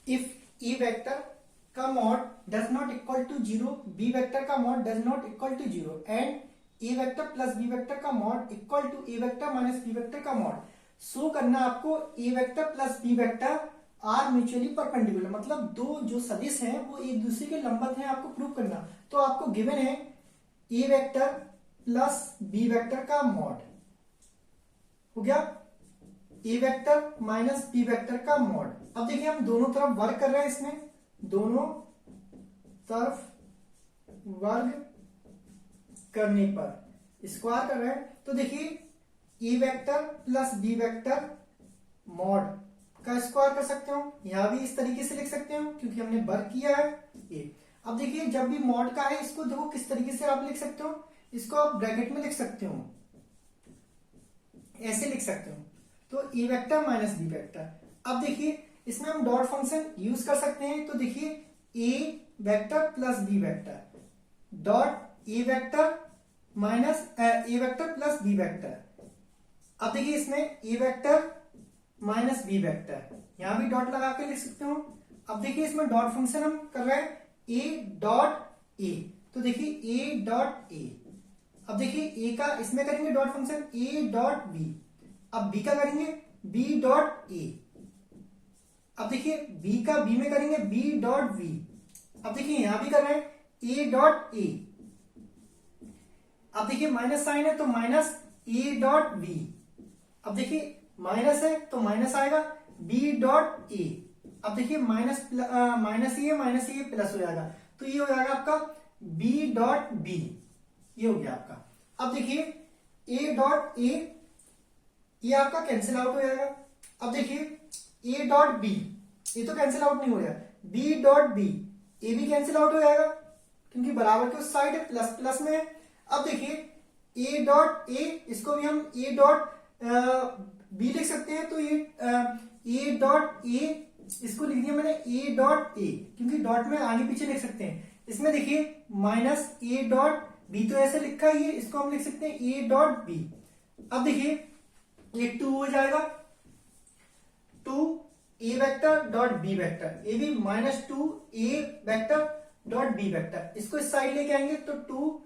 If A vector का mod does not equal to zero, B vector का mod does not equal to zero and A vector plus B vector का mod equal to A vector minus B vector का mod, show करना आपको A vector plus B vector are mutually perpendicular, मतलब दो जो सदिश हैं वो एक दूसरे के लंबवत हैं, आपको प्रूव करना। तो आपको गिवन है ए वेक्टर प्लस बी वेक्टर का मॉड हो गया ए वेक्टर माइनस बी वेक्टर का मॉड। अब देखिए हम दोनों तरफ वर्क कर रहे हैं, इसमें दोनों तरफ वर्ग करने पर स्क्वायर कर रहे हैं, तो देखिए A vector plus B vector mod का स्क्वायर कर सकते हो, यहां भी इस तरीके से लिख सकते हो क्योंकि हमने वर्क किया है ये। अब देखिए जब भी मॉड का है इसको देखो किस तरीके से आप लिख सकते हो, इसको आप ब्रैकेट में लिख सकते हो, ऐसे लिख सकते हो, तो ए वेक्टर माइनस बी वेक्टर। अब देखिए इसमें हम डॉट फंक्शन यूज कर सकते हैं, तो देखिए A vector plus B vector dot A vector minus A vector plus B vector. अब देखिए इसमें A vector minus B vector, यहां भी डॉट लगा के लिख सकते हो। अब देखिए इसमें डॉट फंक्शन हम कर रहे हैं ए डॉट ए, तो देखिए ए डॉट ए। अब देखिए ए का इसमें करेंगे dot function A dot B, अब बी का करेंगे बी डॉट ए। अब देखिए बी का बी में करेंगे बी डॉट बी। अब देखिए यहां भी कर रहे हैं ए डॉट ए। अब देखिए माइनस साइन है तो माइनस ए डॉट बी। अब देखिए माइनस है तो माइनस आएगा बी डॉट ए। अब देखिए माइनस ये प्लस हो जाएगा, तो ये हो जाएगा आपका बी डॉट बी, ये हो गया आपका। अब देखिए ए डॉट ए, ये आपका कैंसिल आउट हो जाएगा। अब देखिए ए डॉट बी, ये तो कैंसिल आउट नहीं हो रहा, बी डॉट बी, ए भी कैंसिल आउट हो जाएगा क्योंकि बराबर के उस साइड है, प्लस प्लस में है। अब देखिए ए डॉट ए, इसको भी हम ए डॉट बी लिख सकते हैं, तो ये ए डॉट ए, इसको लिख दिया मैंने ए डॉट ए क्योंकि डॉट में आगे पीछे लिख सकते हैं। इसमें देखिए माइनस ए डॉट बी, तो ऐसे लिखा है ये, इसको हम लिख सकते हैं ए डॉट बी। अब देखिए ये 2 हो जाएगा, 2 ए वेक्टर डॉट बी वेक्टर, ये भी माइनस 2 ए वेक्टर डॉट बी वेक्टर, इसको इस साइड लेके आएंगे तो 2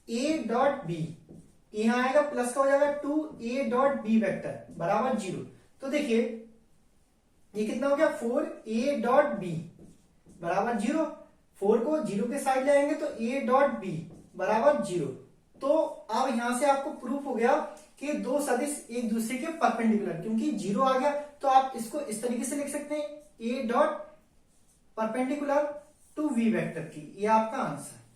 ए डॉट बी, यहां आएगा प्लस का हो जाएगा 2 ए डॉट बी वेक्टर बराबर 0। तो देखिए ये कितना हो गया 4 ए डॉट बी बराबर 0, 4 को 0 के साइड ले आएंगे तो ए डॉट बी बराबर 0। तो अब यहां से आपको प्रूफ हो गया कि दो सदिश एक दूसरे के परपेंडिकुलर, क्योंकि 0 आ गया तो आप इसको इस तरीके से लिख सकते हैं A dot perpendicular to V vector की, ये आपका आंसर।